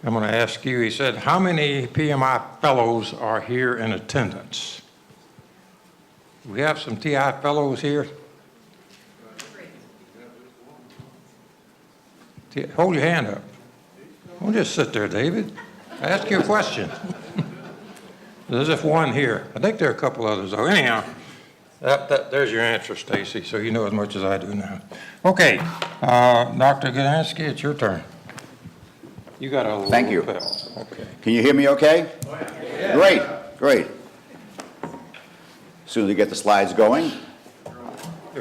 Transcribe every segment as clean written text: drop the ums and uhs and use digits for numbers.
I'm going to ask you, he said, how many PMI fellows are here in attendance? We have some TI fellows here. Hold your hand up. Don't just sit there, David. Ask your question. There's just one here. I think there are a couple others, though. Anyhow, there's your answer, Stacy, so you know as much as I do now. Okay, Dr. Gedansky, it's your turn. You got a little Thank you. bell. Okay. Can you hear me okay? Yeah. Great, great. As soon as we get the slides going,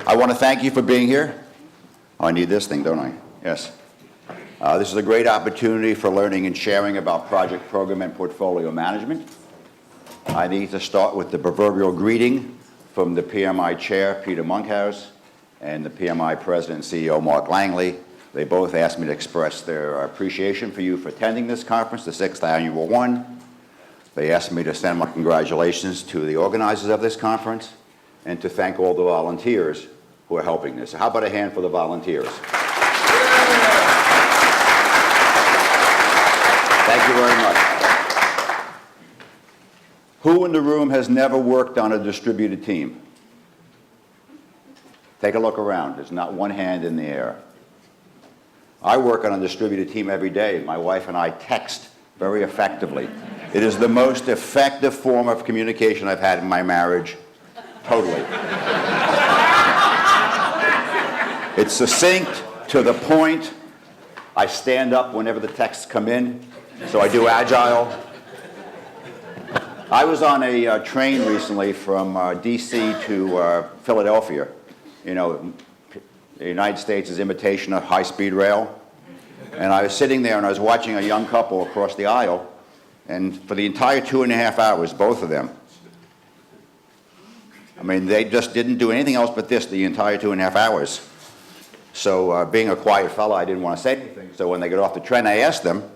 I want to thank you for being here. Oh, I need this thing, don't I? Yes. This is a great opportunity for learning and sharing about project, program, and portfolio management. I need to start with the proverbial greeting from the PMI Chair, Peter Monkhouse, and the PMI President and CEO, Mark Langley. They both asked me to express their appreciation for you for attending this conference, the 6th annual one. They asked me to send my congratulations to the organizers of this conference and to thank all the volunteers who are helping this. So how about a hand for the volunteers? Thank you very much. Who in the room has never worked on a distributed team? Take a look around. There's not one hand in the air. I work on a distributed team every day. My wife and I text very effectively. It is the most effective form of communication I've had in my marriage. Totally. It's succinct, to the point. I stand up whenever the texts come in, so I do agile. I was on a train recently from D.C. to Philadelphia. You know, the United States' imitation of high-speed rail. And I was sitting there and I was watching a young couple across the aisle, and for the entire 2.5 hours, both of them, I mean, they just didn't do anything else but this the entire 2.5 hours. So being a quiet fellow, I didn't want to say anything. So when they got off the train, I asked them,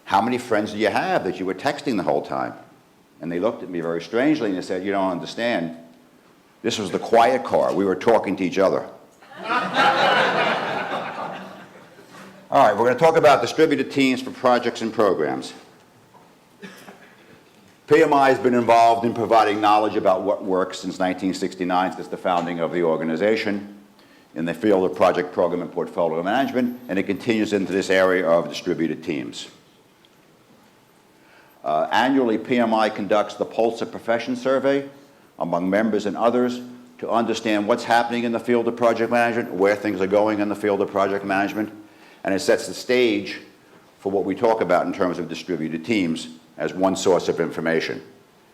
how many friends do you have that you were texting the whole time? And they looked at me very strangely and they said, you don't understand. This was the quiet car. We were talking to each other. All right, we're going to talk about distributed teams for projects and programs. PMI has been involved in providing knowledge about what works since 1969, since the founding of the organization, in the field of project, program, and portfolio management, and it continues into this area of distributed teams. Annually, PMI conducts the Pulse of Profession survey among members and others to understand what's happening in the field of project management, where things are going in the field of project management, and it sets the stage for what we talk about in terms of distributed teams as one source of information.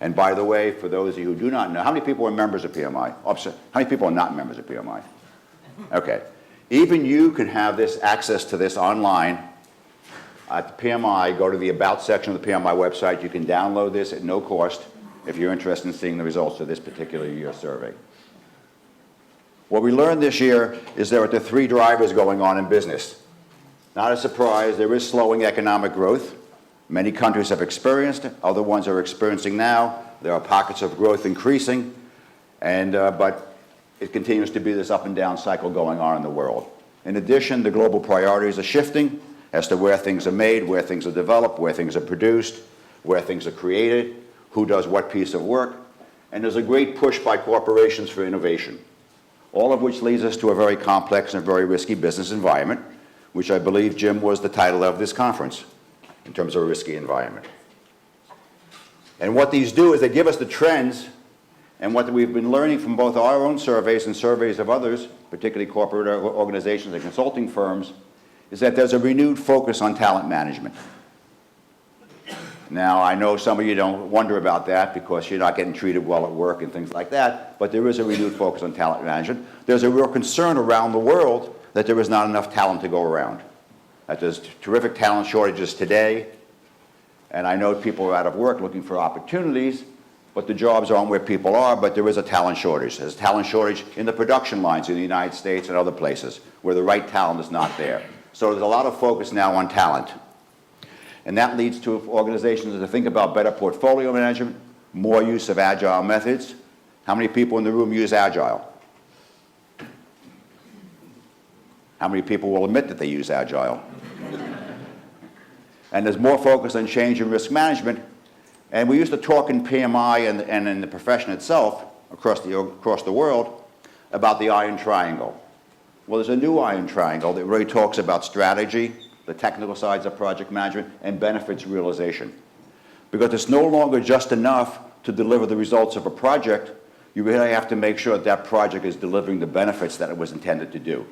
And by the way, for those of you who do not know, how many people are members of PMI? Oh, sorry, how many people are not members of PMI? Okay. Even you can have this access to this online at the PMI. Go to the About section of the PMI website. You can download this at no cost if you're interested in seeing the results of this particular year's survey. What we learned this year is there are the 3 drivers going on in business. Not a surprise, there is slowing economic growth. Many countries have experienced it, other ones are experiencing now. There are pockets of growth increasing, but it continues to be this up and down cycle going on in the world. In addition, the global priorities are shifting as to where things are made, where things are developed, where things are produced, where things are created, who does what piece of work, and there's a great push by corporations for innovation, all of which leads us to a very complex and very risky business environment, which I believe, Jim, was the title of this conference, in terms of a risky environment. And what these do is they give us the trends, and what we've been learning from both our own surveys and surveys of others, particularly corporate organizations and consulting firms, is that there's a renewed focus on talent management. Now, I know some of you don't wonder about that because you're not getting treated well at work and things like that, but there is a renewed focus on talent management. There's a real concern around the world that there is not enough talent to go around, that there's terrific talent shortages today, and I know people are out of work looking for opportunities, but the jobs aren't where people are, but there is a talent shortage. There's a talent shortage in the production lines in the United States and other places where the right talent is not there. So there's a lot of focus now on talent. And that leads to organizations to think about better portfolio management, more use of agile methods. How many people in the room use agile? How many people will admit that they use agile? And there's more focus on change and risk management. And we used to talk in PMI and in the profession itself, across the world, about the iron triangle. Well, there's a new iron triangle that really talks about strategy, the technical sides of project management, and benefits realization. Because it's no longer just enough to deliver the results of a project, you really have to make sure that that project is delivering the benefits that it was intended to do.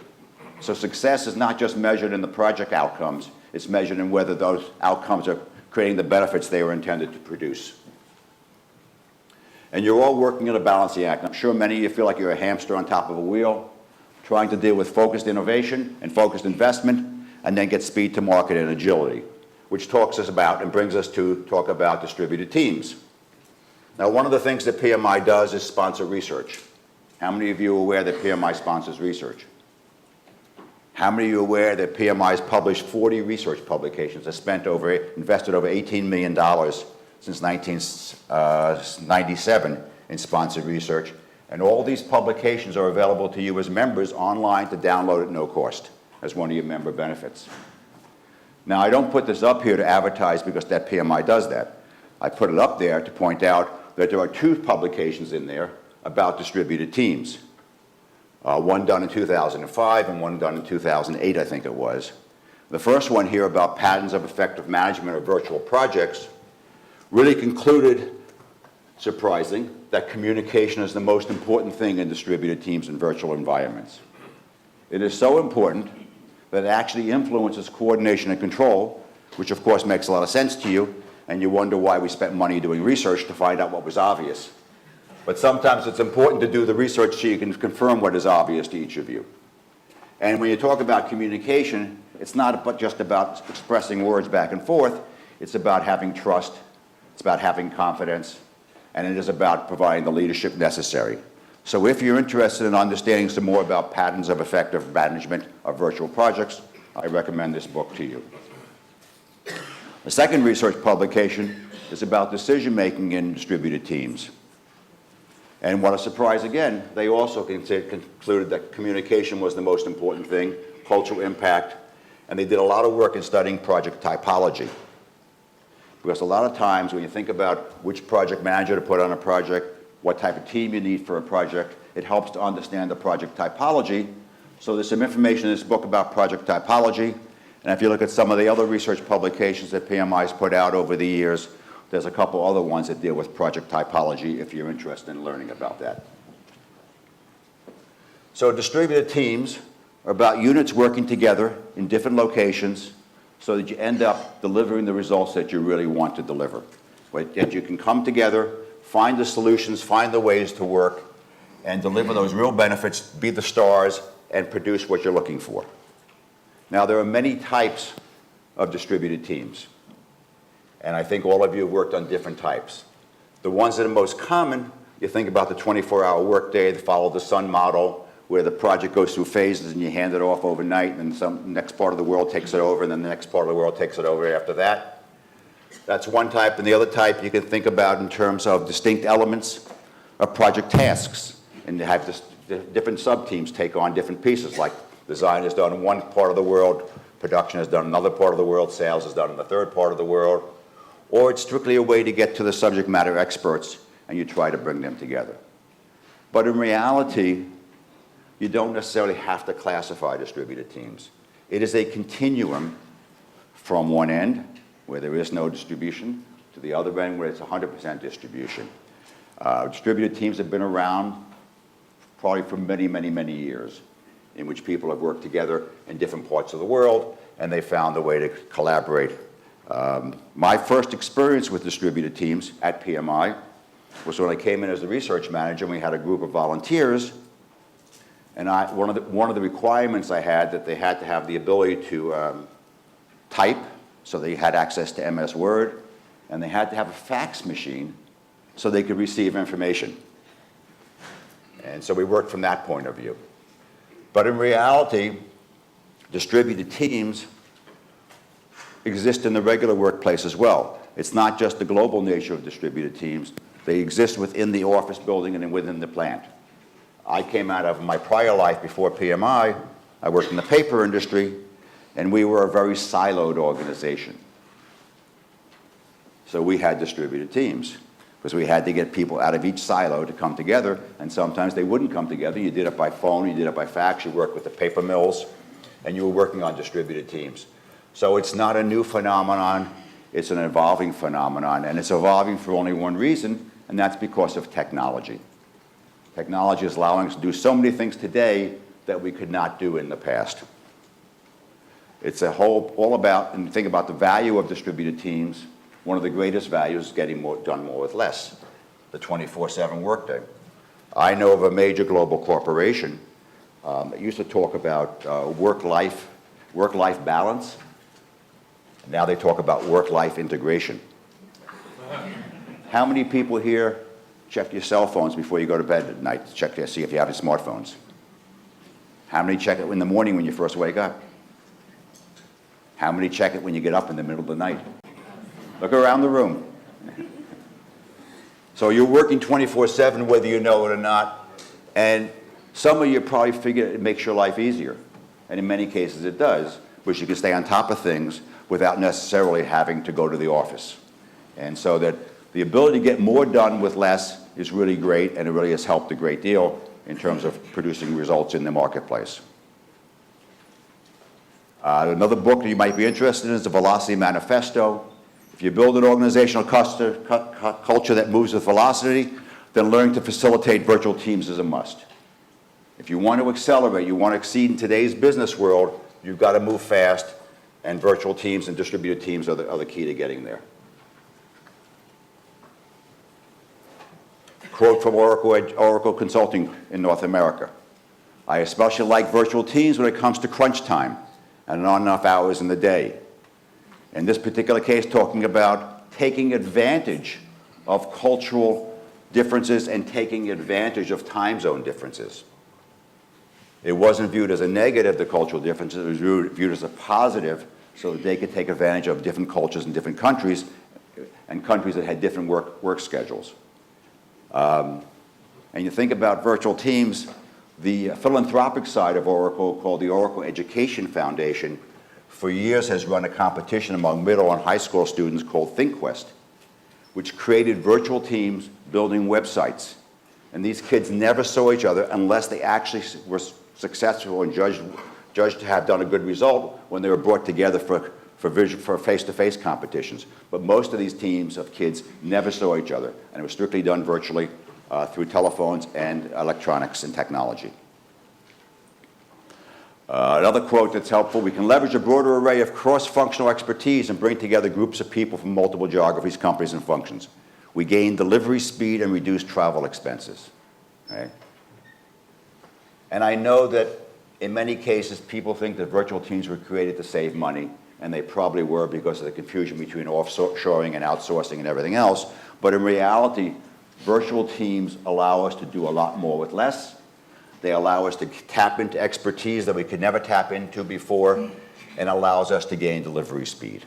So success is not just measured in the project outcomes, it's measured in whether those outcomes are creating the benefits they were intended to produce. And you're all working in a balancing act. I'm sure many of you feel like you're a hamster on top of a wheel, trying to deal with focused innovation and focused investment, and then get speed to market and agility, which talks us about and brings us to talk about distributed teams. Now, one of the things that PMI does is sponsor research. How many of you are aware that PMI sponsors research? How many of you are aware that PMI has published 40 research publications, has invested over $18 million since 1997 in sponsored research, and all these publications are available to you as members online to download at no cost as one of your member benefits. Now, I don't put this up here to advertise because that PMI does that. I put it up there to point out that there are 2 publications in there about distributed teams. One done in 2005 and one done in 2008, I think it was. The first one here about patterns of effective management of virtual projects really concluded, surprising, that communication is the most important thing in distributed teams and virtual environments. It is so important that it actually influences coordination and control, which of course makes a lot of sense to you, and you wonder why we spent money doing research to find out what was obvious. But sometimes it's important to do the research so you can confirm what is obvious to each of you. And when you talk about communication, it's not just about expressing words back and forth, it's about having trust, it's about having confidence, and it is about providing the leadership necessary. So if you're interested in understanding some more about patterns of effective management of virtual projects, I recommend this book to you. The second research publication is about decision-making in distributed teams. And what a surprise again, they also concluded that communication was the most important thing, cultural impact, and they did a lot of work in studying project typology. Because a lot of times when you think about which project manager to put on a project, what type of team you need for a project, it helps to understand the project typology. So there's some information in this book about project typology, and if you look at some of the other research publications that PMI has put out over the years, there's a couple other ones that deal with project typology if you're interested in learning about that. So distributed teams are about units working together in different locations so that you end up delivering the results that you really want to deliver. That you can come together, find the solutions, find the ways to work, and deliver those real benefits, be the stars, and produce what you're looking for. Now, there are many types of distributed teams. And I think all of you have worked on different types. The ones that are most common, you think about the 24-hour workday, the follow the sun model, where the project goes through phases and you hand it off overnight, and then some next part of the world takes it over, and then the next part of the world takes it over after that. That's one type. And the other type you can think about in terms of distinct elements of project tasks. And you have different sub-teams take on different pieces, like design is done in one part of the world, production is done in another part of the world, sales is done in the third part of the world. Or it's strictly a way to get to the subject matter experts and you try to bring them together. But in reality, you don't necessarily have to classify distributed teams. It is a continuum from one end, where there is no distribution, to the other end, where it's 100% distribution. Distributed teams have been around probably for many, many, many years, in which people have worked together in different parts of the world, and they found a way to collaborate. My first experience with distributed teams at PMI was when I came in as the research manager, and we had a group of volunteers, and one of the requirements I had, that they had to have the ability to type, so they had access to MS Word, and they had to have a fax machine so they could receive information. And so we worked from that point of view. But in reality, distributed teams exist in the regular workplace as well. It's not just the global nature of distributed teams. They exist within the office building and within the plant. I came out of my prior life before PMI. I worked in the paper industry, and we were a very siloed organization. So we had distributed teams because we had to get people out of each silo to come together, and sometimes they wouldn't come together. You did it by phone, you did it by fax, you worked with the paper mills, and you were working on distributed teams. So it's not a new phenomenon, it's an evolving phenomenon, and it's evolving for only one reason, and that's because of technology. Technology is allowing us to do so many things today that we could not do in the past. It's all about, and think about the value of distributed teams. One of the greatest values is getting done more with less, the 24/7 workday. I know of a major global corporation that used to talk about work-life balance. Now they talk about work-life integration. How many people here check your cell phones before you go to bed at night to check to see if you have your smartphones? How many check it in the morning when you first wake up? How many check it when you get up in the middle of the night? Look around the room. So you're working 24/7 whether you know it or not, and some of you probably figure it makes your life easier, and in many cases it does, which you can stay on top of things without necessarily having to go to the office. And so that the ability to get more done with less is really great, and it really has helped a great deal in terms of producing results in the marketplace. Another book that you might be interested in is the Velocity Manifesto. If you build an organizational culture that moves with velocity, then learning to facilitate virtual teams is a must. If you want to accelerate, you want to exceed in today's business world, you've got to move fast, and virtual teams and distributed teams are the key to getting there. Quote from Oracle Consulting in North America. I especially like virtual teams when it comes to crunch time and not enough hours in the day. In this particular case, talking about taking advantage of cultural differences and taking advantage of time zone differences. It wasn't viewed as a negative, the cultural differences, it was viewed as a positive, so that they could take advantage of different cultures in different countries, and countries that had different work schedules. And you think about virtual teams, the philanthropic side of Oracle, called the Oracle Education Foundation, for years has run a competition among middle and high school students called ThinkQuest, which created virtual teams building websites. And these kids never saw each other unless they actually were successful and judged to have done a good result when they were brought together for face-to-face competitions. But most of these teams of kids never saw each other, and it was strictly done virtually through telephones and electronics and technology. Another quote that's helpful: we can leverage a broader array of cross-functional expertise and bring together groups of people from multiple geographies, companies, and functions. We gain delivery speed and reduce travel expenses. Right? And I know that in many cases, people think that virtual teams were created to save money, and they probably were because of the confusion between offshoring and outsourcing and everything else. But in reality, virtual teams allow us to do a lot more with less. They allow us to tap into expertise that we could never tap into before, and allows us to gain delivery speed,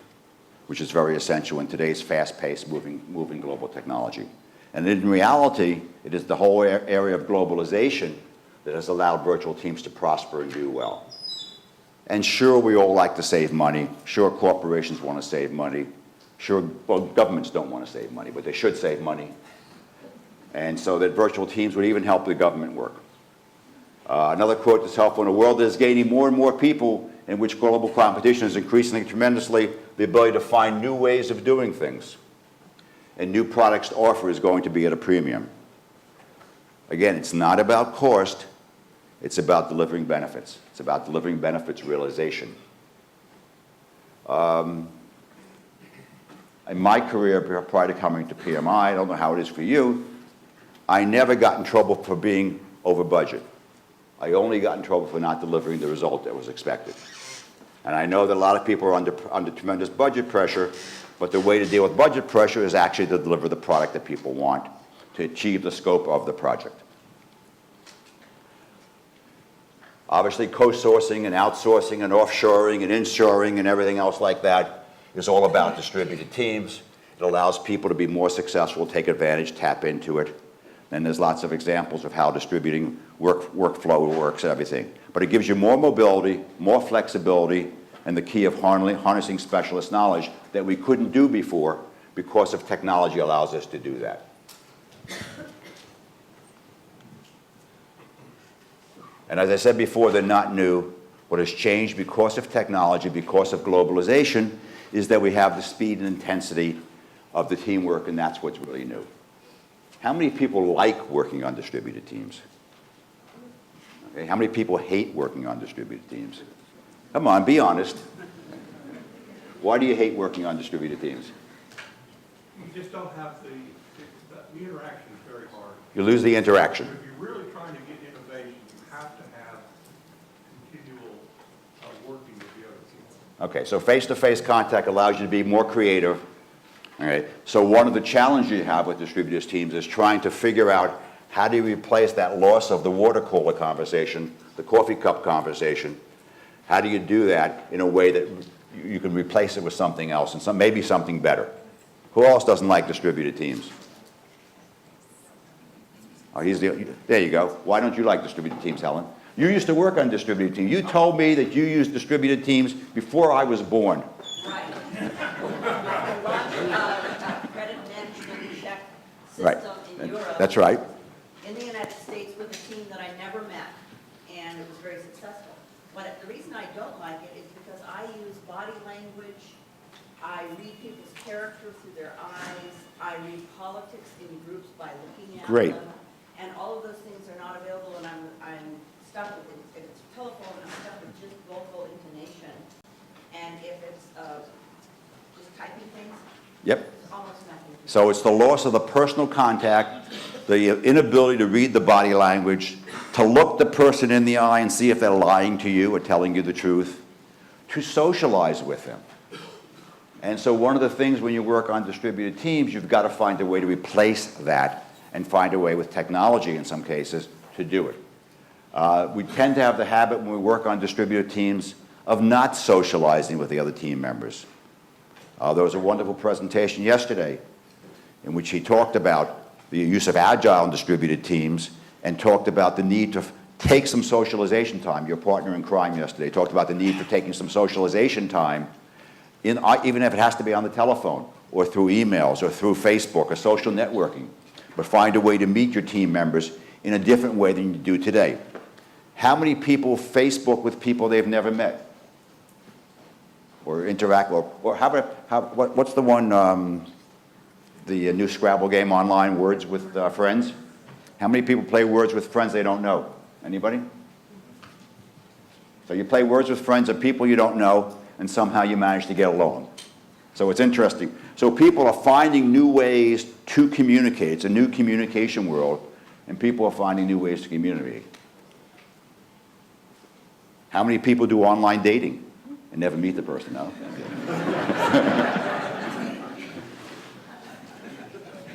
which is very essential in today's fast-paced, moving global technology. And in reality, it is the whole area of globalization that has allowed virtual teams to prosper and do well. And sure, we all like to save money. Sure, corporations want to save money. Sure, well, governments don't want to save money, but they should save money. And so that virtual teams would even help the government work. Another quote that's helpful: in a world that is gaining more and more people, in which global competition is increasing tremendously, the ability to find new ways of doing things and new products to offer is going to be at a premium. Again, it's not about cost, it's about delivering benefits. It's about delivering benefits realization. In my career prior to coming to PMI, I don't know how it is for you, I never got in trouble for being over budget. I only got in trouble for not delivering the result that was expected. And I know that a lot of people are under tremendous budget pressure, but the way to deal with budget pressure is actually to deliver the product that people want to achieve the scope of the project. Obviously, co-sourcing and outsourcing and offshoring and inshoring and everything else like that is all about distributed teams. It allows people to be more successful, take advantage, tap into it. And there's lots of examples of how distributing workflow works and everything. But it gives you more mobility, more flexibility, and the key of harnessing specialist knowledge that we couldn't do before because of technology allows us to do that. And as I said before, they're not new. What has changed because of technology, because of globalization, is that we have the speed and intensity of the teamwork, and that's what's really new. How many people like working on distributed teams? Okay, how many people hate working on distributed teams? Come on, be honest. Why do you hate working on distributed teams? You just don't have the interaction is very hard. You lose the interaction. If you're really trying to get innovation, you have to have continual working with the other people. Okay, so face-to-face contact allows you to be more creative. All right, so one of the challenges you have with distributed teams is trying to figure out how do you replace that loss of the water cooler conversation, the coffee cup conversation. How do you do that in a way that you can replace it with something else and maybe something better? Who else doesn't like distributed teams? Oh, there you go. Why don't you like distributed teams, Helen? You used to work on distributed teams. You told me that you used distributed teams before I was born. Right. A lot of credit management check Right. system in Europe. That's right. In the United States with a team that I never met, and it was very successful. But the reason I don't like it is because I use body language, I read people's character through their eyes, I read politics in groups by looking at Great. them, and all of those things are not available, and I'm stuck with it. If it's telephone, I'm stuck with just vocal intonation, and if it's just typing things, Yep. it's almost nothing. So it's the loss of the personal contact, the inability to read the body language, to look the person in the eye and see if they're lying to you or telling you the truth, to socialize with them. And so one of the things when you work on distributed teams, you've got to find a way to replace that and find a way with technology in some cases to do it. We tend to have the habit when we work on distributed teams of not socializing with the other team members. There was a wonderful presentation yesterday in which he talked about the use of agile and distributed teams and talked about the need to take some socialization time. Your partner in crime yesterday talked about the need for taking some socialization time, even if it has to be on the telephone or through emails or through Facebook or social networking, but find a way to meet your team members in a different way than you do today. How many people Facebook with people they've never met? Or interact, or what's the one, the new Scrabble game online, Words with Friends? How many people play Words with Friends they don't know? Anybody? So you play Words with Friends of people you don't know, and somehow you manage to get along. So it's interesting. So people are finding new ways to communicate. It's a new communication world, and people are finding new ways to communicate. How many people do online dating and never meet the person? No.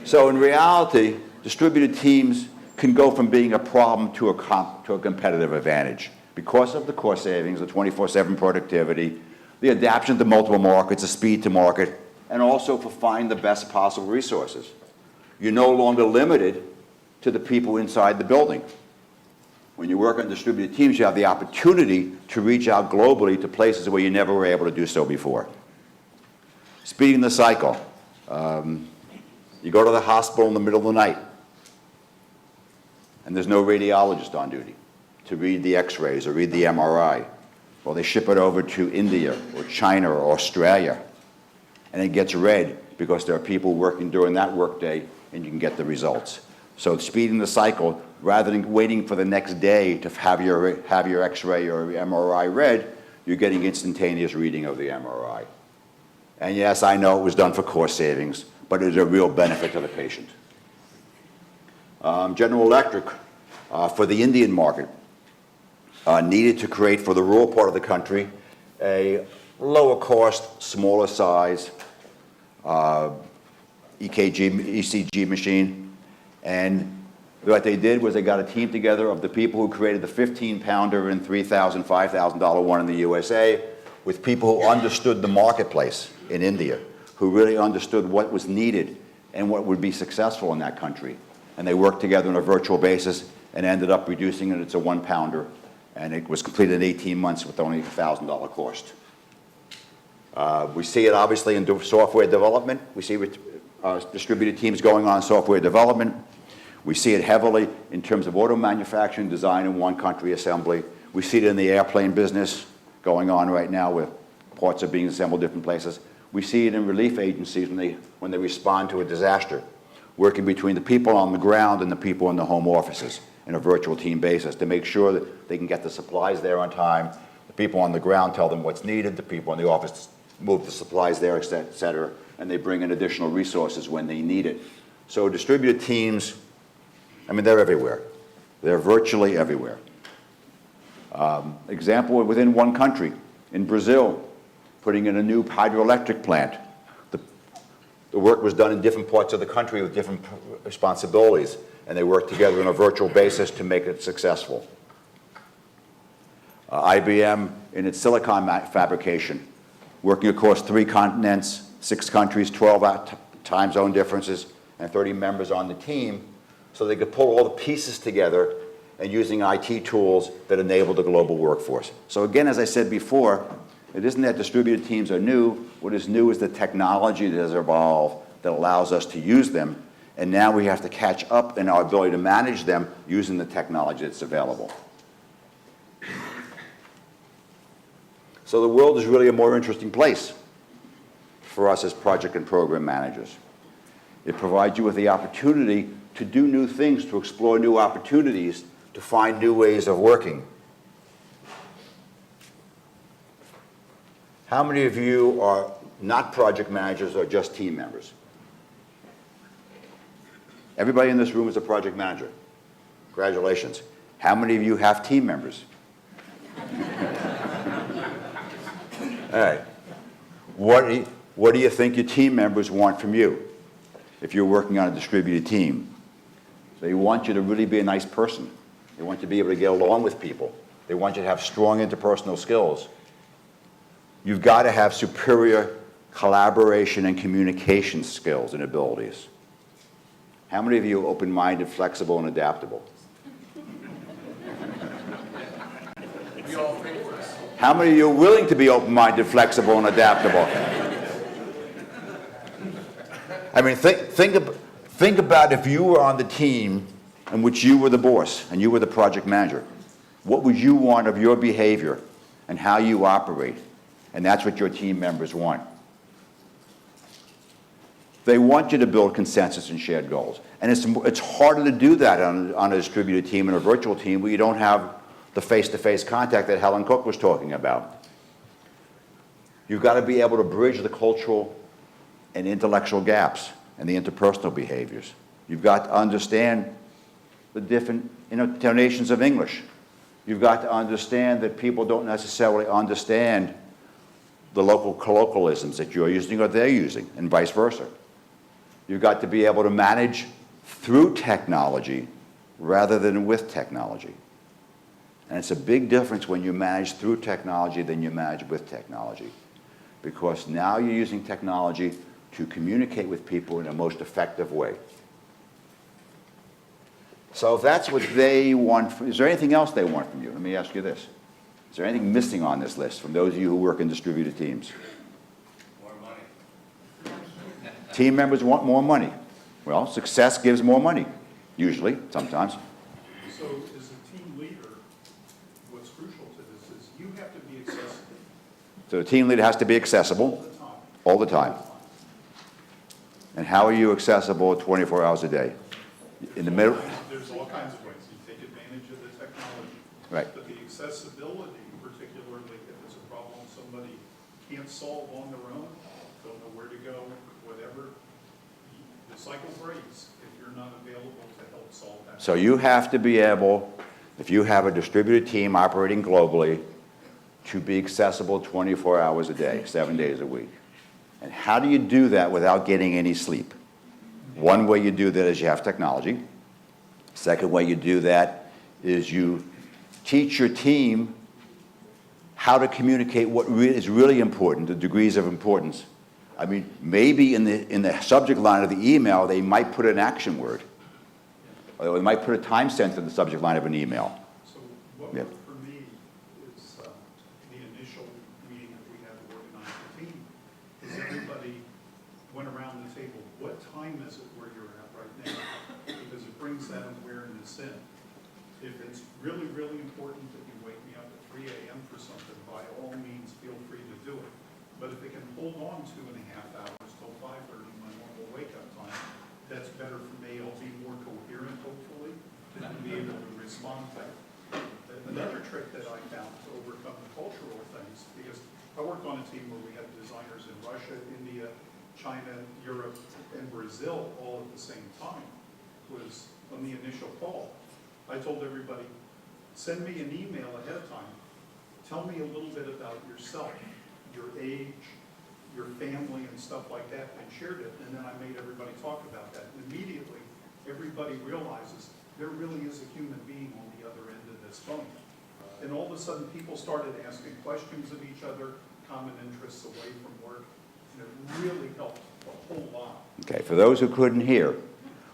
So in reality, distributed teams can go from being a problem to a competitive advantage because of the cost savings, the 24/7 productivity, the adaptation to multiple markets, the speed to market, and also for finding the best possible resources. You're no longer limited to the people inside the building. When you work on distributed teams, you have the opportunity to reach out globally to places where you never were able to do so before. Speeding the cycle. You go to the hospital in the middle of the night, and there's no radiologist on duty to read the x-rays or read the MRI. Well, they ship it over to India or China or Australia, and it gets read because there are people working during that workday, and you can get the results. So speeding the cycle, rather than waiting for the next day to have your x-ray or MRI read, you're getting instantaneous reading of the MRI. And yes, I know it was done for cost savings, but it is a real benefit to the patient. General Electric, for the Indian market, needed to create for the rural part of the country a lower cost, smaller size ECG machine. And what they did was they got a team together of the people who created the 15-pounder and $3,000, $5,000 one in the USA with people who understood the marketplace in India, who really understood what was needed and what would be successful in that country. And they worked together on a virtual basis and ended up reducing it to a 1-pounder. And it was completed in 18 months with only a $1,000 cost. We see it obviously in software development. We see distributed teams going on in software development. We see it heavily in terms of auto manufacturing, design in one country, assembly. We see it in the airplane business going on right now where parts are being assembled different places. We see it in relief agencies when they respond to a disaster, working between the people on the ground and the people in the home offices in a virtual team basis to make sure that they can get the supplies there on time. The people on the ground tell them what's needed, the people in the office move the supplies there, et cetera, and they bring in additional resources when they need it. So distributed teams, I mean, they're everywhere. They're virtually everywhere. Example, within one country, in Brazil, putting in a new hydroelectric plant. The work was done in different parts of the country with different responsibilities, and they worked together on a virtual basis to make it successful. IBM, in its silicon fabrication, working across 3 continents, 6 countries, 12 time zone differences, and 30 members on the team, so they could pull all the pieces together and using IT tools that enable the global workforce. So again, as I said before, it isn't that distributed teams are new. What is new is the technology that has evolved that allows us to use them, and now we have to catch up in our ability to manage them using the technology that's available. So the world is really a more interesting place for us as project and program managers. It provides you with the opportunity to do new things, to explore new opportunities, to find new ways of working. How many of you are not project managers or just team members? Everybody in this room is a project manager. Congratulations. How many of you have team members? All right. What do you think your team members want from you if you're working on a distributed team? They want you to really be a nice person. They want you to be able to get along with people. They want you to have strong interpersonal skills. You've got to have superior collaboration and communication skills and abilities. How many of you are open-minded, flexible, and adaptable? How many of you are willing to be open-minded, flexible, and adaptable? I mean, think about if you were on the team in which you were the boss and you were the project manager. What would you want of your behavior and how you operate? And that's what your team members want. They want you to build consensus and shared goals. And it's harder to do that on a distributed team and a virtual team where you don't have the face-to-face contact that Helen Cook was talking about. You've got to be able to bridge the cultural and intellectual gaps and the interpersonal behaviors. You've got to understand the different intonations of English. You've got to understand that people don't necessarily understand the local colloquialisms that you're using or they're using, and vice versa. You've got to be able to manage through technology rather than with technology. And it's a big difference when you manage through technology than you manage with technology, because now you're using technology to communicate with people in a most effective way. So if that's what they want, is there anything else they want from you? Let me ask you this. Is there anything missing on this list from those of you who work in distributed teams? More money. Team members want more money. Well, success gives more money, usually, sometimes. So as a team leader, what's crucial to this is you have to be accessible So the team leader has to be accessible all the time. And how are you accessible 24 hours a day? In the middle? There's all kinds of ways. You take advantage of the technology. Right. But the accessibility, particularly if it's a problem somebody can't solve on their own, don't know where to go, whatever, the cycle breaks if you're not available to help solve that. So you have to be able, if you have a distributed team operating globally, to be accessible 24 hours a day, 7 days a week. And how do you do that without getting any sleep? One way you do that is you have technology. Second way you do that is you teach your team how to communicate what is really important, the degrees of importance. I mean, maybe in the subject line of the email, they might put an action word. Or they might put a time sense in the subject line of an email. So what Yeah. worked for me is the initial meeting that we had to organize the team, is everybody, went around the table, what time is it where you're at right now? Because it brings that awareness in. If it's really, really important that you wake me up at 3 a.m. for something, by all means, feel free to do it. But if it can hold on 2.5 hours till 5:30, my normal wake-up time, that's better for me. I'll be more coherent, hopefully, and be able to respond to it. Another trick that I found to overcome the cultural things, because I worked on a team where we had designers in Russia, India, China, Europe, and Brazil all at the same time, was on the initial call. I told everybody, send me an email ahead of time. Tell me a little bit about yourself, your age, your family, and stuff like that, and shared it. And then I made everybody talk about that. And immediately, everybody realizes there really is a human being on the other end of this phone. And all of a sudden, people started asking questions of each other, common interests away from work. And it really helped a whole lot. Okay, for those who couldn't hear,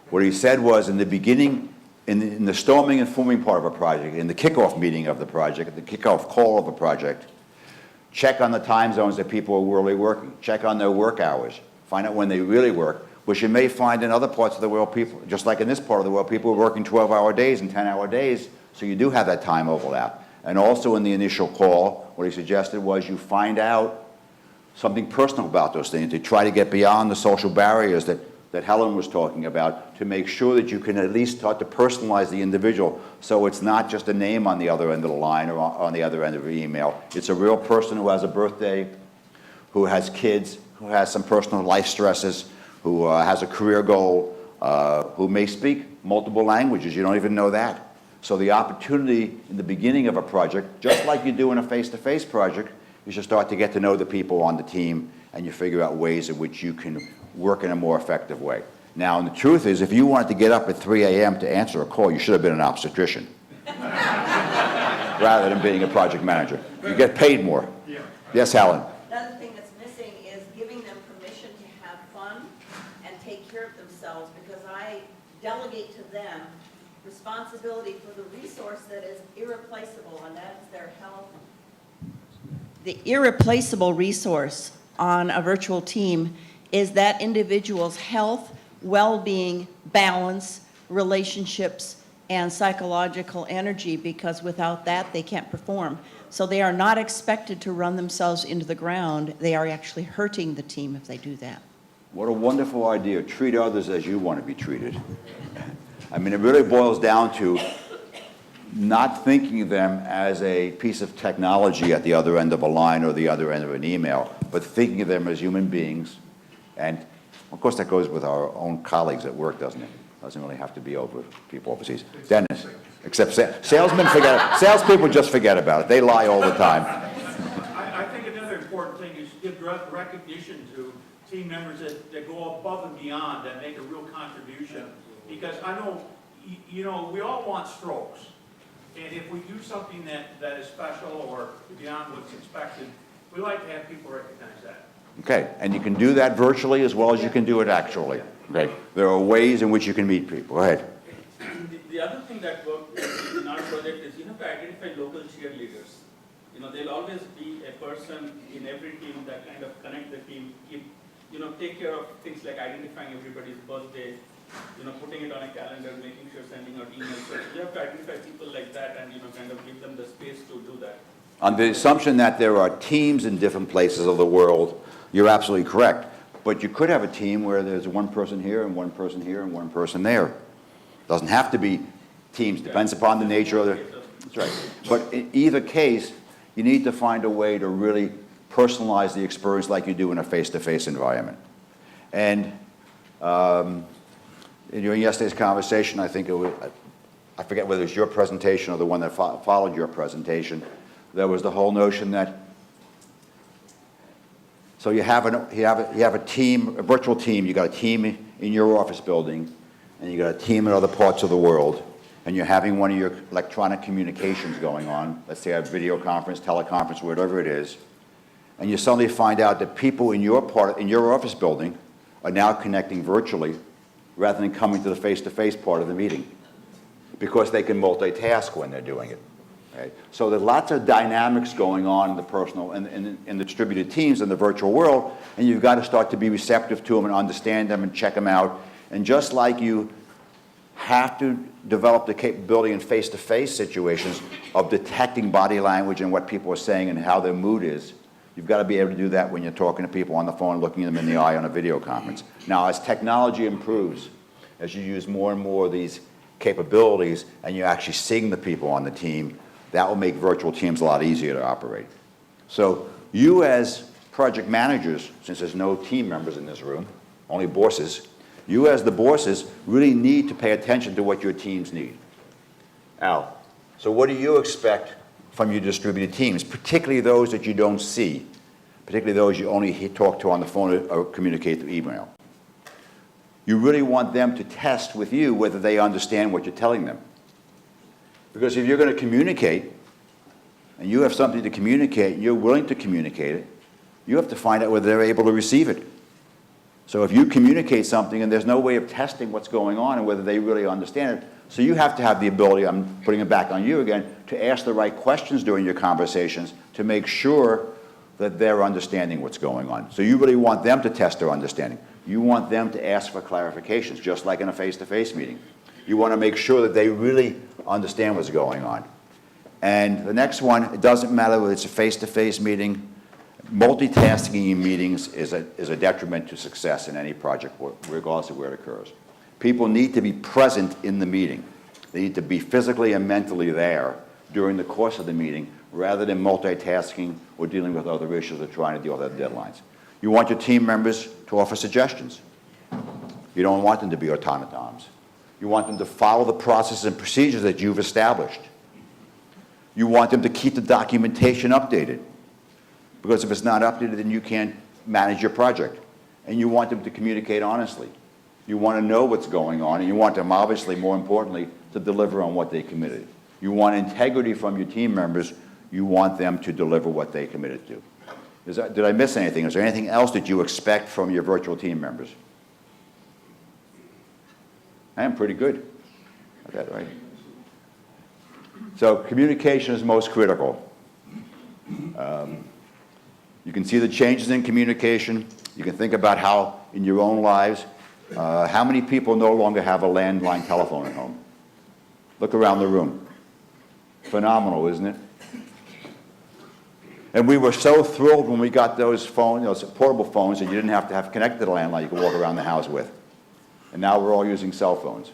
what he said was in the beginning, in the storming and forming part of a project, in the kickoff meeting of the project, the kickoff call of a project, check on the time zones that people are really working. Check on their work hours. Find out when they really work, which you may find in other parts of the world, people, just like in this part of the world, people are working 12-hour days and 10-hour days, so you do have that time overlap. And also in the initial call, what he suggested was you find out something personal about those things, to try to get beyond the social barriers that Helen was talking about, to make sure that you can at least start to personalize the individual, so it's not just a name on the other end of the line or on the other end of the email. It's a real person who has a birthday, who has kids, who has some personal life stresses, who has a career goal, who may speak multiple languages. You don't even know that. So the opportunity in the beginning of a project, just like you do in a face-to-face project, you should start to get to know the people on the team, and you figure out ways in which you can work in a more effective way. Now, and the truth is, if you wanted to get up at 3 a.m. to answer a call, you should have been an obstetrician rather than being a project manager. You get paid more. Yeah. Yes, Helen? Another thing that's missing is giving them permission to have fun and take care of themselves, because I delegate to them responsibility for the resource that is irreplaceable, and that's their health. The irreplaceable resource on a virtual team is that individual's health, well-being, balance, relationships, and psychological energy, because without that, they can't perform. So they are not expected to run themselves into the ground. They are actually hurting the team if they do that. What a wonderful idea. Treat others as you want to be treated. I mean, it really boils down to not thinking of them as a piece of technology at the other end of a line or the other end of an email, but thinking of them as human beings. And, of course, that goes with our own colleagues at work, doesn't it? Doesn't really have to be over people overseas. Dennis, except salesmen forget, salespeople just forget about it. They lie all the time. I think another important thing is give recognition to team members that go above and beyond, that make a real contribution. Because I know, you know, we all want strokes. And if we do something that is special or beyond what's expected, we like to have people recognize that. Okay, and you can do that virtually as well as you can do it actually. Okay, there are ways in which you can meet people. Go ahead. The other thing that worked in our project is, you have to identify local cheerleaders. You know, there'll always be a person in every team that kind of connect the team, take care of things like identifying everybody's birthday, putting it on a calendar, making sure sending out emails. So you have to identify people like that and, kind of give them the space to do that. On the assumption that there are teams in different places of the world, you're absolutely correct. But you could have a team where there's one person here and one person here and one person there. Doesn't have to be teams, depends upon the nature of the... That's right. But in either case, you need to find a way to really personalize the experience like you do in a face-to-face environment. And during yesterday's conversation, I think it was, I forget whether it was your presentation or the one that followed your presentation, there was the whole notion that, so you have a team, a virtual team, you got a team in your office building, and you got a team in other parts of the world, and you're having one of your electronic communications going on, let's say a video conference, teleconference, whatever it is, and you suddenly find out that people in your office building are now connecting virtually rather than coming to the face-to-face part of the meeting, because they can multitask when they're doing it. Right? So there's lots of dynamics going on in the personal and in the distributed teams in the virtual world, and you've got to start to be receptive to them and understand them and check them out. And just like you have to develop the capability in face-to-face situations of detecting body language and what people are saying and how their mood is, you've got to be able to do that when you're talking to people on the phone, looking them in the eye on a video conference. Now, as technology improves, as you use more and more of these capabilities and you're actually seeing the people on the team, that will make virtual teams a lot easier to operate. So you as project managers, since there's no team members in this room, only bosses, you as the bosses really need to pay attention to what your teams need. Al, so what do you expect from your distributed teams, particularly those that you don't see, particularly those you only talk to on the phone or communicate through email? You really want them to test with you whether they understand what you're telling them. Because if you're going to communicate, and you have something to communicate, and you're willing to communicate it, you have to find out whether they're able to receive it. So if you communicate something and there's no way of testing what's going on and whether they really understand it, so you have to have the ability, I'm putting it back on you again, to ask the right questions during your conversations to make sure that they're understanding what's going on. So you really want them to test their understanding. You want them to ask for clarifications, just like in a face-to-face meeting. You want to make sure that they really understand what's going on. And the next one, it doesn't matter whether it's a face-to-face meeting, multitasking in meetings is a detriment to success in any project, regardless of where it occurs. People need to be present in the meeting. They need to be physically and mentally there during the course of the meeting, rather than multitasking or dealing with other issues or trying to deal with other deadlines. You want your team members to offer suggestions. You don't want them to be automatons. You want them to follow the processes and procedures that you've established. You want them to keep the documentation updated, because if it's not updated, then you can't manage your project. And you want them to communicate honestly. You want to know what's going on, and you want them, obviously, more importantly, to deliver on what they committed. You want integrity from your team members. You want them to deliver what they committed to. Did I miss anything? Is there anything else that you expect from your virtual team members? I am pretty good. Got that right. So communication is most critical. You can see the changes in communication. You can think about how, in your own lives, how many people no longer have a landline telephone at home? Look around the room. Phenomenal, isn't it? And we were so thrilled when we got those phones, those portable phones that you didn't have to have connected to the landline you could walk around the house with. And now we're all using cell phones.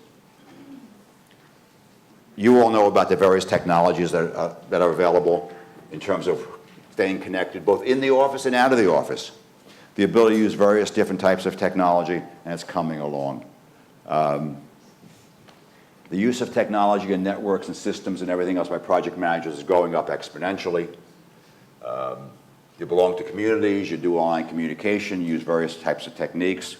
You all know about the various technologies that are available in terms of staying connected, both in the office and out of the office. The ability to use various different types of technology, and it's coming along. The use of technology and networks and systems and everything else by project managers is going up exponentially. You belong to communities, you do online communication, you use various types of techniques.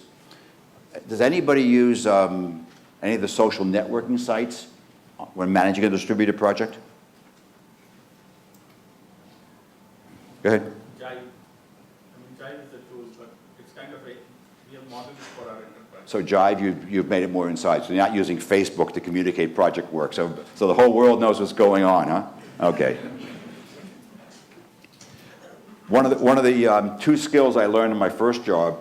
Does anybody use any of the social networking sites when managing a distributed project? Go ahead. Jive. Jive is a tool, but it's kind of a, we have modeled it for our enterprise. So Jive, you've made it more inside. So you're not using Facebook to communicate project work. So the whole world knows what's going on, huh? Okay. One of the two skills I learned in my first job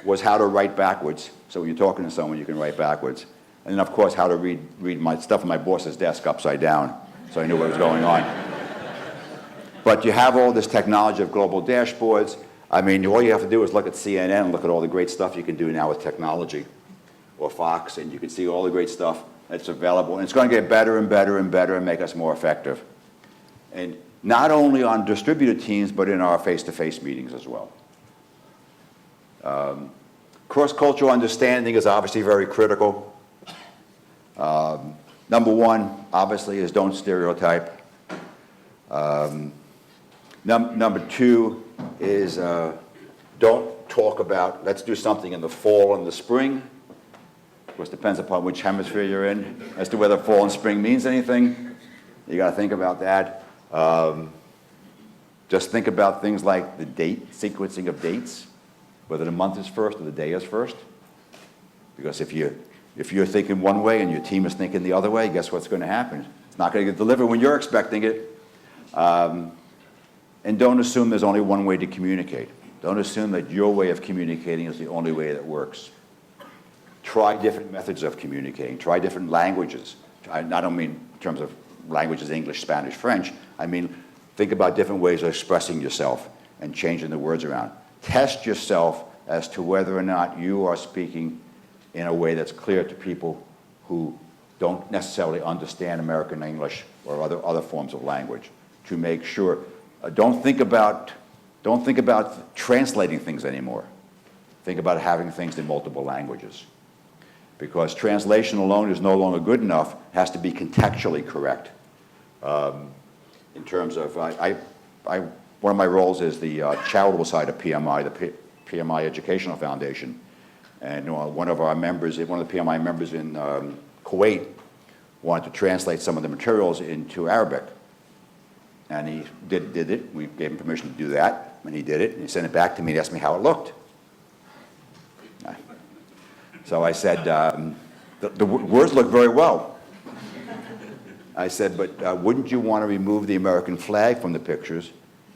was how to write backwards. So when you're talking to someone, you can write backwards. And then, of course, how to read my stuff on my boss's desk upside down, so I knew what was going on. But you have all this technology of global dashboards. I mean, all you have to do is look at CNN and look at all the great stuff you can do now with technology, or Fox, and you can see all the great stuff that's available. And it's going to get better and better and better and make us more effective. And not only on distributed teams, but in our face-to-face meetings as well. Cross-cultural understanding is obviously very critical. Number one, obviously, is don't stereotype. Number two is don't talk about, let's do something in the fall and the spring. Of course, it depends upon which hemisphere you're in as to whether fall and spring means anything. You got to think about that. Just think about things like the date, sequencing of dates, whether the month is first or the day is first. Because if you're thinking one way and your team is thinking the other way, guess what's going to happen? It's not going to get delivered when you're expecting it. And don't assume there's only one way to communicate. Don't assume that your way of communicating is the only way that works. Try different methods of communicating. Try different languages. I don't mean in terms of languages, English, Spanish, French. I mean, think about different ways of expressing yourself and changing the words around. Test yourself as to whether or not you are speaking in a way that's clear to people who don't necessarily understand American English or other forms of language, to make sure. Don't think about translating things anymore. Think about having things in multiple languages. Because translation alone is no longer good enough. It has to be contextually correct. In terms of, one of my roles is the charitable side of PMI, the PMI Educational Foundation. And one of the PMI members in Kuwait wanted to translate some of the materials into Arabic. And he did it. We gave him permission to do that. And he did it. And he sent it back to me and asked me how it looked. So I said, the words look very well. I said, but wouldn't you want to remove the American flag from the pictures?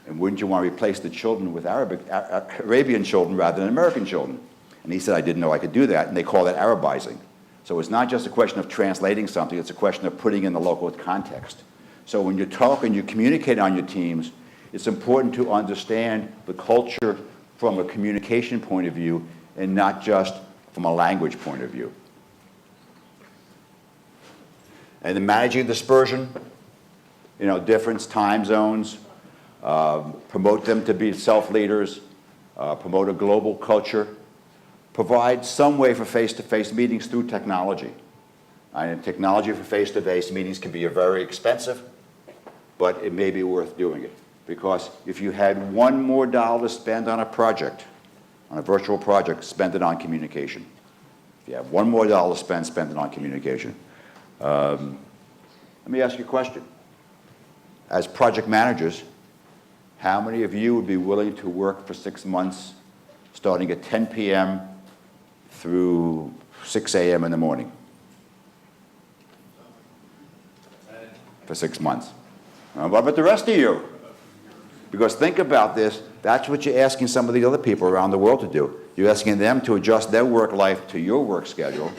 And wouldn't you want to replace the children with Arabian children rather than American children? And he said, I didn't know I could do that. And they call that Arabizing. So it's not just a question of translating something. It's a question of putting in the local context. So when you talk and you communicate on your teams, it's important to understand the culture from a communication point of view and not just from a language point of view. And then managing dispersion, different time zones, promote them to be self-leaders, promote a global culture, provide some way for face-to-face meetings through technology. And technology for face-to-face meetings can be very expensive, but it may be worth doing it. Because if you had $1 more to spend on a project, on a virtual project, spend it on communication. If you have $1 more to spend it on communication. Let me ask you a question. As project managers, how many of you would be willing to work for 6 months, starting at 10 p.m. through 6 a.m. in the morning? For 6 months. What about the rest of you? Because think about this, that's what you're asking some of the other people around the world to do. You're asking them to adjust their work life to your work schedule.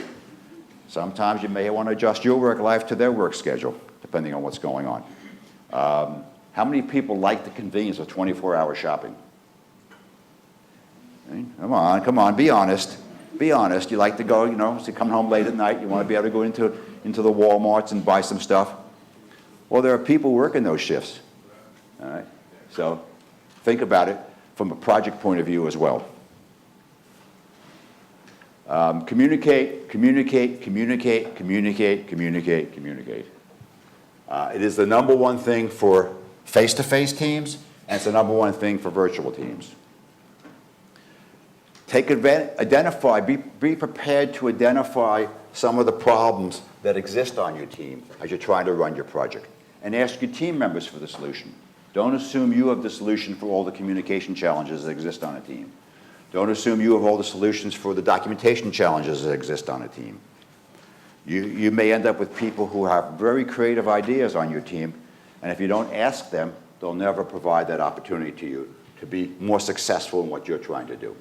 Sometimes you may want to adjust your work life to their work schedule, depending on what's going on. How many people like the convenience of 24-hour shopping? Come on, be honest. Be honest. You like to go, so you come home late at night, you want to be able to go into the Walmarts and buy some stuff. Well, there are people working those shifts. All right? So think about it from a project point of view as well. Communicate. It is the number one thing for face-to-face teams, and it's the number one thing for virtual teams. Be prepared to identify some of the problems that exist on your team as you're trying to run your project, and ask your team members for the solution. Don't assume you have the solution for all the communication challenges that exist on a team. Don't assume you have all the solutions for the documentation challenges that exist on a team. You may end up with people who have very creative ideas on your team, and if you don't ask them, they'll never provide that opportunity to you to be more successful in what you're trying to do.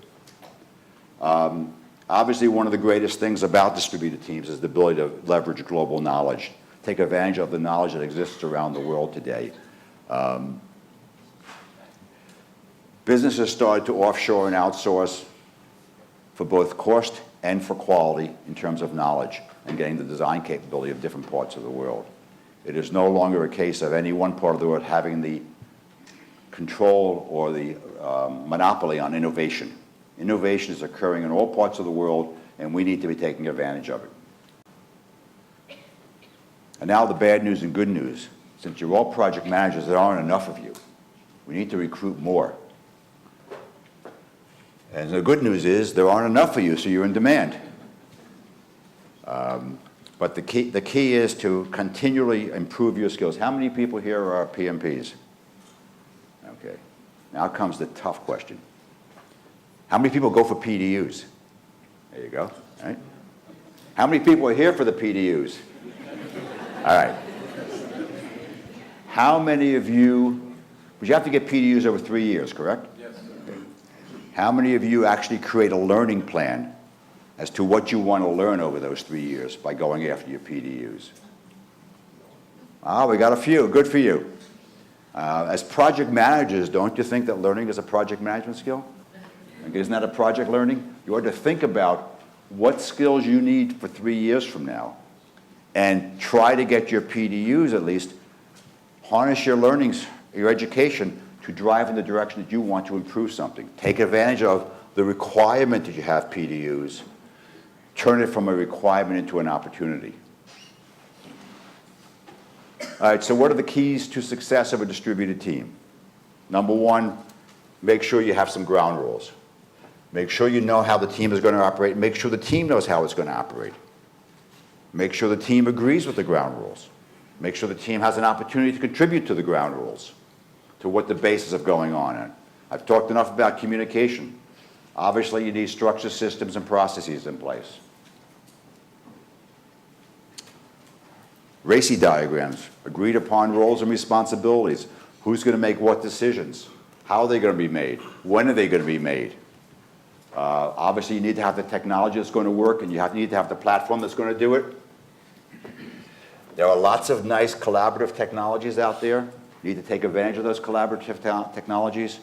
Obviously, one of the greatest things about distributed teams is the ability to leverage global knowledge, take advantage of the knowledge that exists around the world today. Businesses started to offshore and outsource for both cost and for quality in terms of knowledge and getting the design capability of different parts of the world. It is no longer a case of any one part of the world having the control or the monopoly on innovation. Innovation is occurring in all parts of the world, and we need to be taking advantage of it. And now the bad news and good news. Since you're all project managers, there aren't enough of you. We need to recruit more. And the good news is there aren't enough of you, so you're in demand. But the key is to continually improve your skills. How many people here are PMPs? Okay. Now comes the tough question. How many people go for PDUs? There you go. All right. How many people are here for the PDUs? All right. How many of you, but you have to get PDUs over 3 years, correct? Yes. How many of you actually create a learning plan as to what you want to learn over those 3 years by going after your PDUs? Ah, we got a few. Good for you. As project managers, don't you think that learning is a project management skill? Like, isn't that a project learning? You ought to think about what skills you need for 3 years from now and try to get your PDUs at least, harness your learnings, your education to drive in the direction that you want to improve something. Take advantage of the requirement that you have PDUs, turn it from a requirement into an opportunity. All right, so what are the keys to success of a distributed team? Number one, make sure you have some ground rules. Make sure you know how the team is going to operate. Make sure the team knows how it's going to operate. Make sure the team agrees with the ground rules. Make sure the team has an opportunity to contribute to the ground rules, to what the basis of going on is. I've talked enough about communication. Obviously, you need structure, systems, and processes in place. RACI diagrams, agreed upon roles and responsibilities. Who's going to make what decisions? How are they going to be made? When are they going to be made? Obviously, you need to have the technology that's going to work, and you need to have the platform that's going to do it. There are lots of nice collaborative technologies out there. You need to take advantage of those collaborative technologies.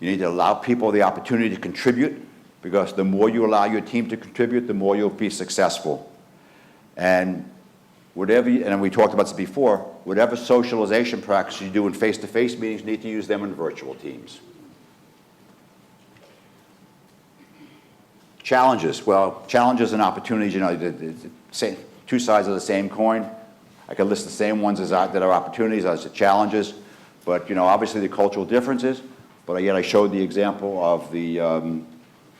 You need to allow people the opportunity to contribute, because the more you allow your team to contribute, the more you'll be successful. And and we talked about this before, whatever socialization practices you do in face-to-face meetings, you need to use them in virtual teams. Challenges. Well, challenges and opportunities, you know, two sides of the same coin. I could list the same ones that are opportunities as the challenges, but, you know, obviously the cultural differences, but yet I showed the example of the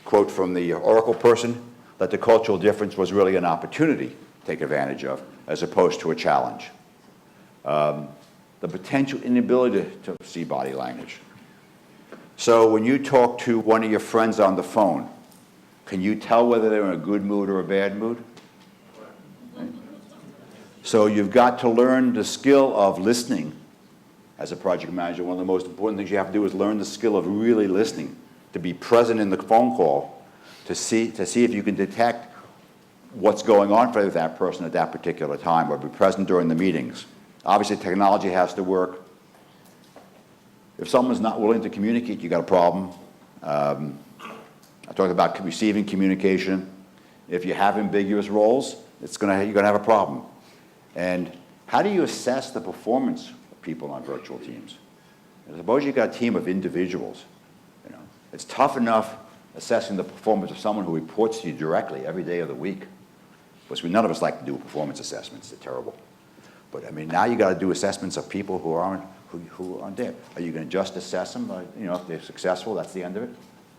quote from the Oracle person, that the cultural difference was really an opportunity to take advantage of, as opposed to a challenge. The potential inability to see body language. So when you talk to one of your friends on the phone, can you tell whether they're in a good mood or a bad mood? So you've got to learn the skill of listening as a project manager. One of the most important things you have to do is learn the skill of really listening, to be present in the phone call, to see if you can detect what's going on for that person at that particular time, or be present during the meetings. Obviously, technology has to work. If someone's not willing to communicate, you got a problem. I talked about receiving communication. If you have ambiguous roles, you're going to have a problem. And how do you assess the performance of people on virtual teams? Suppose you've got a team of individuals. You know, it's tough enough assessing the performance of someone who reports to you directly every day of the week. Because none of us like to do performance assessments. They're terrible. But I mean, now you got to do assessments of people who aren't there. Are you going to just assess them? You know, if they're successful, that's the end of it.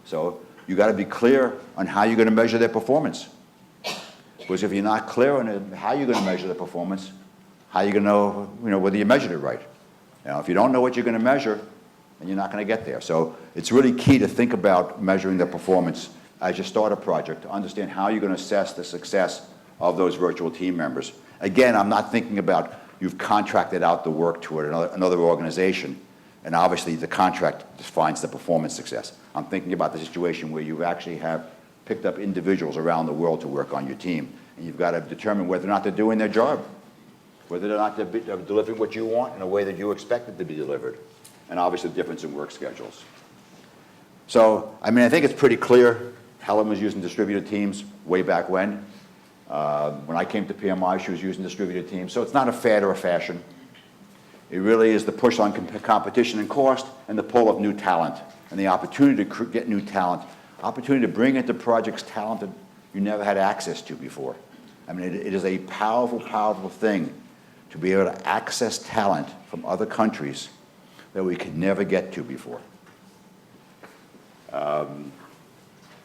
So you got to be clear on how you're going to measure their performance. Because if you're not clear on how you're going to measure their performance, how are you going to know, whether you measured it right? If you don't know what you're going to measure, then you're not going to get there. So it's really key to think about measuring their performance as you start a project, to understand how you're going to assess the success of those virtual team members. Again, I'm not thinking about you've contracted out the work to another organization, and obviously the contract defines the performance success. I'm thinking about the situation where you actually have picked up individuals around the world to work on your team, and you've got to determine whether or not they're doing their job, whether or not they're delivering what you want in a way that you expect it to be delivered, and obviously the difference in work schedules. So, I mean, I think it's pretty clear Helen was using distributed teams way back when. When I came to PMI, she was using distributed teams. So it's not a fad or a fashion. It really is the push on competition and cost, and the pull of new talent, and the opportunity to get new talent, opportunity to bring into projects talent that you never had access to before. I mean, it is a powerful, powerful thing to be able to access talent from other countries that we could never get to before.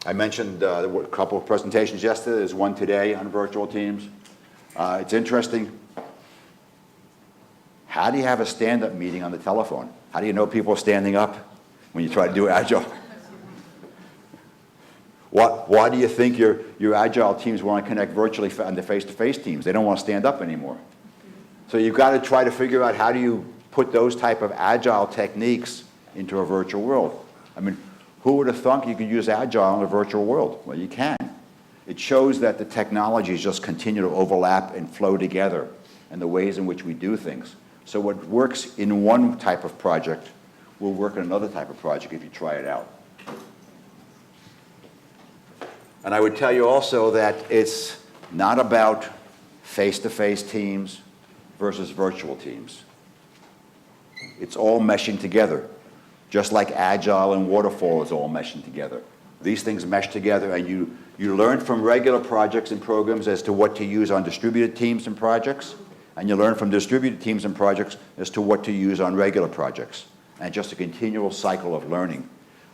I mentioned a couple of presentations yesterday. There's one today on virtual teams. It's interesting. How do you have a stand-up meeting on the telephone? How do you know people are standing up when you try to do Agile? Why do you think your Agile teams want to connect virtually on the face-to-face teams? They don't want to stand up anymore. So you've got to try to figure out how do you put those type of agile techniques into a virtual world. I mean, who would have thunk you could use agile in a virtual world? Well, you can. It shows that the technologies just continue to overlap and flow together and the ways in which we do things. So what works in one type of project will work in another type of project if you try it out. And I would tell you also that it's not about face-to-face teams versus virtual teams. It's all meshing together, just like Agile and Waterfall is all meshing together. These things mesh together, and you learn from regular projects and programs as to what to use on distributed teams and projects, and you learn from distributed teams and projects as to what to use on regular projects. And just a continual cycle of learning.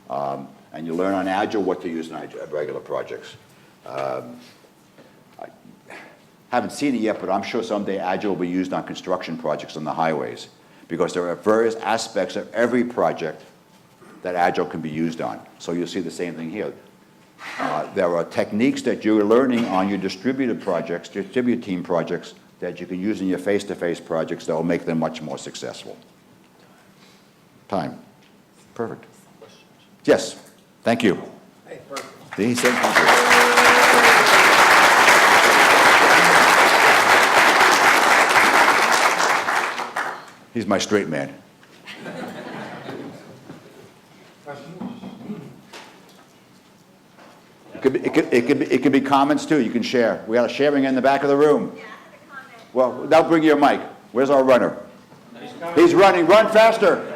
And you learn on Agile what to use in regular projects. I haven't seen it yet, but I'm sure someday Agile will be used on construction projects on the highways, because there are various aspects of every project that Agile can be used on. So you'll see the same thing here. There are techniques that you're learning on your distributed projects, distributed team projects, that you can use in your face-to-face projects that will make them much more successful. Time. Perfect. Yes. Thank you. Hey, perfect. He said thank you. He's my straight man. It could be comments too. You can share. We got a sharing in the back of the room. Well, now bring your mic. Where's our runner? He's running. Run faster.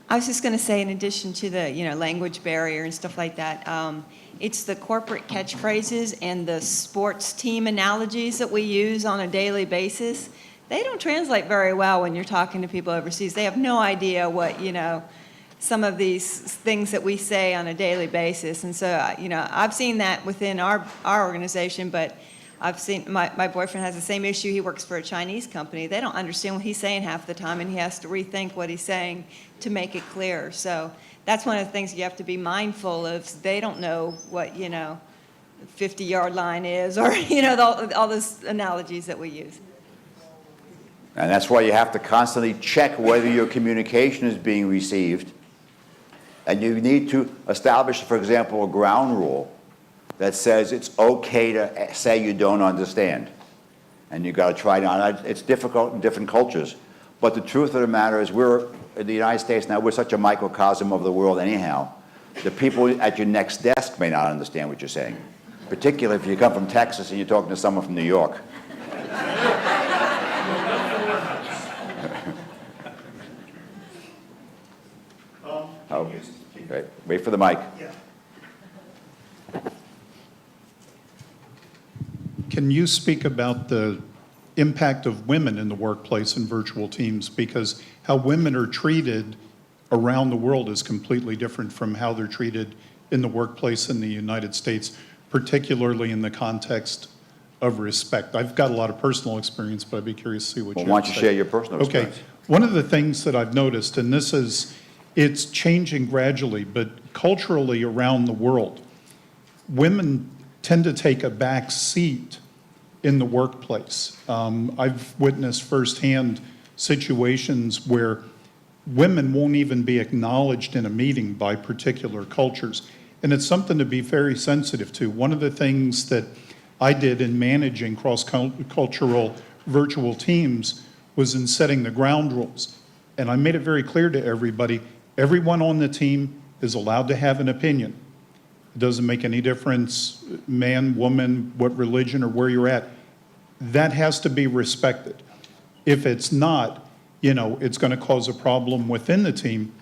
I was just going to say, in addition to the, language barrier and stuff like that, it's the corporate catchphrases and the sports team analogies that we use on a daily basis. They don't translate very well when you're talking to people overseas. They have no idea what, some of these things that we say on a daily basis. And so, I've seen that within our organization, but I've seen my boyfriend has the same issue. He works for a Chinese company. They don't understand what he's saying half the time, and he has to rethink what he's saying to make it clear. So that's one of the things you have to be mindful of. They don't know what, 50-yard line is, or, all those analogies that we use. And that's why you have to constantly check whether your communication is being received. And you need to establish, for example, a ground rule that says it's okay to say you don't understand. And you've got to try it out. It's difficult in different cultures. But the truth of the matter is, we're in the United States now, we're such a microcosm of the world anyhow. The people at your next desk may not understand what you're saying, particularly if you come from Texas and you're talking to someone from New York. Oh, okay. Wait for the mic. Yeah. Can you speak about the impact of women in the workplace in virtual teams? Because how women are treated around the world is completely different from how they're treated in the workplace in the United States, particularly in the context of respect. I've got a lot of personal experience, but I'd be curious to see what you have to say. Why don't you share your personal experience? Okay. One of the things that I've noticed, and it's changing gradually, but culturally around the world, women tend to take a back seat in the workplace. I've witnessed firsthand situations where women won't even be acknowledged in a meeting by particular cultures. And it's something to be very sensitive to. One of the things that I did in managing cross-cultural virtual teams was in setting the ground rules. And I made it very clear to everybody, everyone on the team is allowed to have an opinion. It doesn't make any difference, man, woman, what religion, or where you're at. That has to be respected. If it's not, it's going to cause a problem within the team.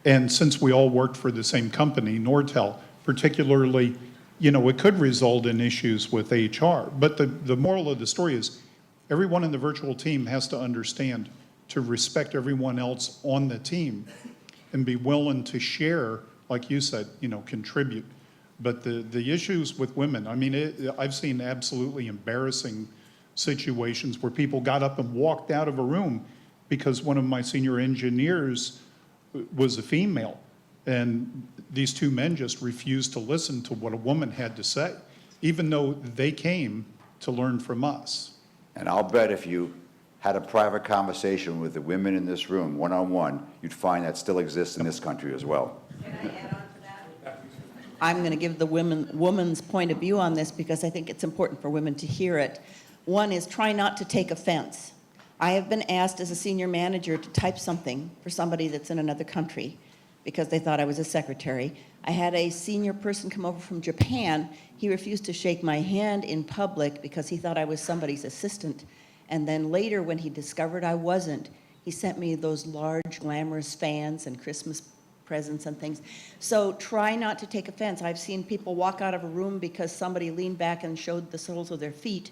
And since we all worked for the same company, Nortel, particularly, it could result in issues with HR. But the moral of the story is everyone in the virtual team has to understand to respect everyone else on the team and be willing to share, like you said, contribute. But the issues with women, I've seen absolutely embarrassing situations where people got up and walked out of a room because one of my senior engineers was a female. And these two men just refused to listen to what a woman had to say, even though they came to learn from us. And I'll bet if you had a private conversation with the women in this room, one-on-one, you'd find that still exists in this country as well. Can I add on to that? I'm going to give the woman's point of view on this because I think it's important for women to hear it. One is try not to take offense. I have been asked as a senior manager to type something for somebody that's in another country because they thought I was a secretary. I had a senior person come over from Japan. He refused to shake my hand in public because he thought I was somebody's assistant. And then later, when he discovered I wasn't, he sent me those large, glamorous fans and Christmas presents and things. So try not to take offense. I've seen people walk out of a room because somebody leaned back and showed the soles of their feet,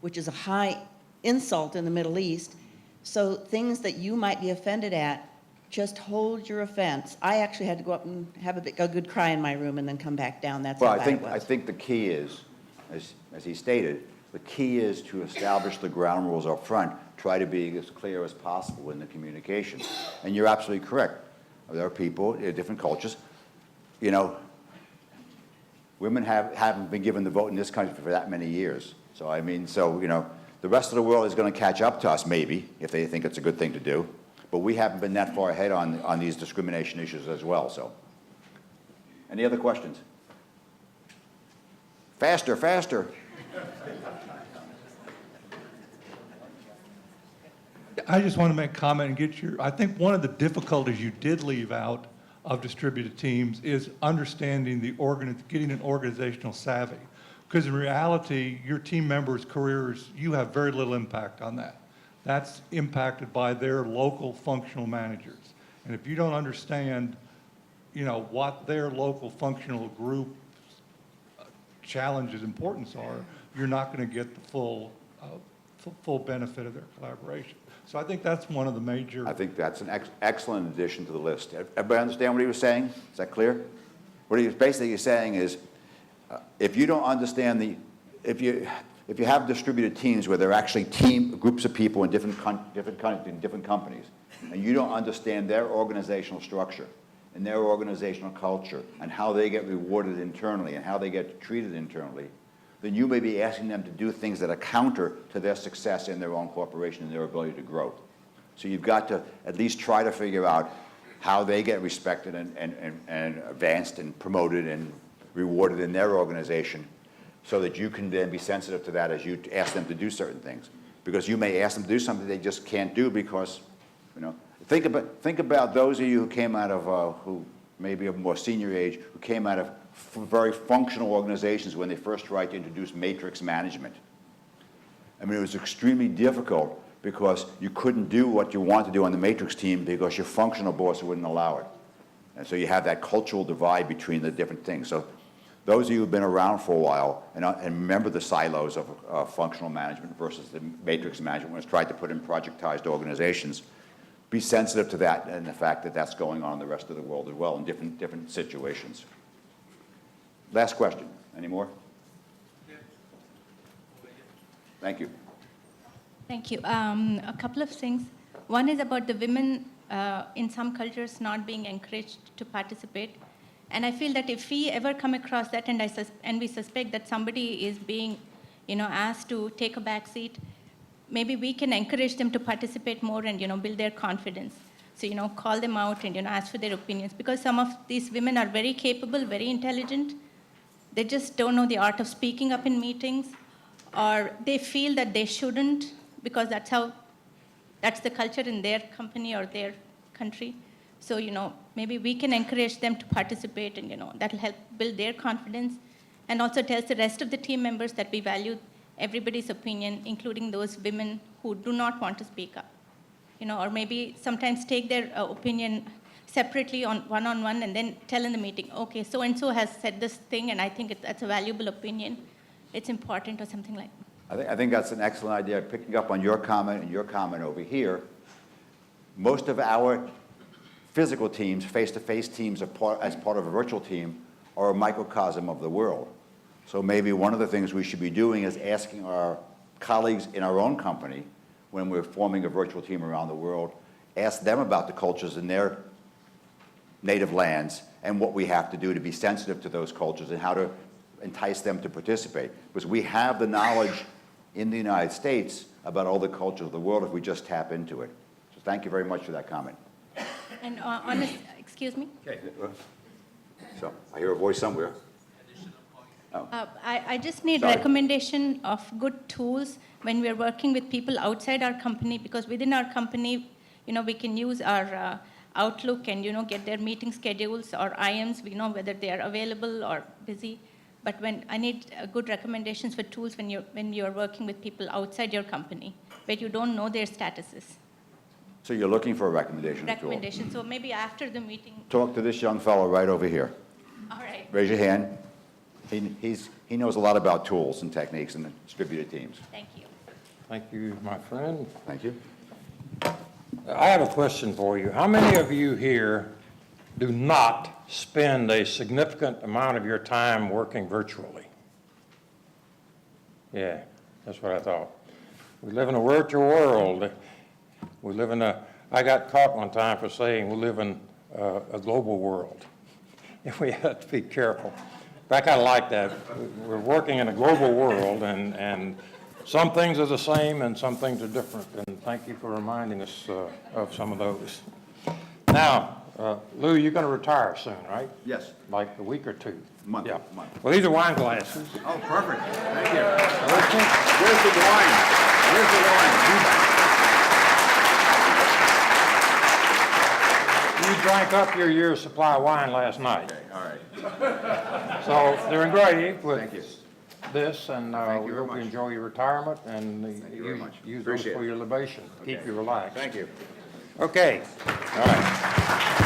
which is a high insult in the Middle East. So things that you might be offended at, just hold your offense. I actually had to go up and have a good cry in my room and then come back down. That's Well, how bad it was. I think the key is, as he stated, the key is to establish the ground rules up front, try to be as clear as possible in the communication. And you're absolutely correct. There are people, different cultures, you know, women haven't been given the vote in this country for that many years. So, I mean, you know, the rest of the world is going to catch up to us, maybe, if they think it's a good thing to do. But we haven't been that far ahead on these discrimination issues as well, so. Any other questions? Faster, faster. I just want to make a comment and get your, I think one of the difficulties you did leave out of distributed teams is understanding getting an organizational savvy. Because in reality, your team members' careers, you have very little impact on that. That's impacted by their local functional managers. And if you don't understand, you know, what their local functional group challenges, importance are, you're not going to get the full benefit of their collaboration. So I think that's one of the major. I think that's an excellent addition to the list. Everybody understand what he was saying? Is that clear? What he was basically saying is, if you don't understand if you have distributed teams where they're actually groups of people in different companies, and you don't understand their organizational structure and their organizational culture and how they get rewarded internally and how they get treated internally, then you may be asking them to do things that are counter to their success in their own corporation and their ability to grow. So you've got to at least try to figure out how they get respected and advanced and promoted and rewarded in their organization so that you can then be sensitive to that as you ask them to do certain things. Because you may ask them to do something they just can't do because, you know, think about those of you who came out of, who maybe of more senior age, who came out of very functional organizations when they first tried to introduce matrix management. I mean, it was extremely difficult because you couldn't do what you wanted to do on the matrix team because your functional boss wouldn't allow it. And so you have that cultural divide between the different things. So those of you who've been around for a while and remember the silos of functional management versus the matrix management when it's tried to put in projectized organizations, be sensitive to that and the fact that that's going on in the rest of the world as well in different situations. Last question. Any more? Thank you. Thank you. A couple of things. One is about the women in some cultures not being encouraged to participate. And I feel that if we ever come across that and we suspect that somebody is being, you know, asked to take a back seat, maybe we can encourage them to participate more and, you know, build their confidence. So, you know, call them out and, you know, ask for their opinions. Because some of these women are very capable, very intelligent. They just don't know the art of speaking up in meetings, or they feel that they shouldn't because that's the culture in their company or their country. So, you know, maybe we can encourage them to participate and, you know, that'll help build their confidence and also tells the rest of the team members that we value everybody's opinion, including those women who do not want to speak up. You know, or maybe sometimes take their opinion separately on one-on-one and then tell in the meeting, okay, so-and-so has said this thing and I think that's a valuable opinion. It's important or something like that. I think that's an excellent idea. Picking up on your comment and your comment over here, most of our physical teams, face-to-face teams as part of a virtual team are a microcosm of the world. So maybe one of the things we should be doing is asking our colleagues in our own company, when we're forming a virtual team around the world, ask them about the cultures in their native lands and what we have to do to be sensitive to those cultures and how to entice them to participate. Because we have the knowledge in the United States about all the cultures of the world if we just tap into it. So thank you very much for that comment. And excuse me? Okay. So I hear a voice somewhere. I just need Sorry. recommendation of good tools when we are working with people outside our company, because within our company, we can use our Outlook and, get their meeting schedules or IMs, we know whether they are available or busy. But when I need good recommendations for tools when you're working with people outside your company, where you don't know their statuses. So you're looking for a recommendation tool. Recommendation, so maybe after the meeting, Talk to this young fellow right over here. all right. Raise your hand. He knows a lot about tools and techniques and distributed teams. Thank you. Thank you, my friend. Thank you. I have a question for you. How many of you here do not spend a significant amount of your time working virtually? Yeah, that's what I thought. We live in a virtual world. I got caught one time for saying we live in a global world. We have to be careful. But I kind of like that. We're working in a global world, and some things are the same and some things are different. And thank you for reminding us of some of those. Now, Lou, you're going to retire soon, right? Yes. Like a week or two? Month. Yeah. Month. Well, these are wine glasses. Oh, perfect. Thank you. Where's the wine? Where's the wine? You drank up your year's supply of wine last night. Okay, all right. So they're engraved Thank you. with this, and Thank you we very hope you much. enjoy your retirement and you very much. use those Appreciate for it. your libation. Keep Okay. you relaxed. Thank you. Okay, all right.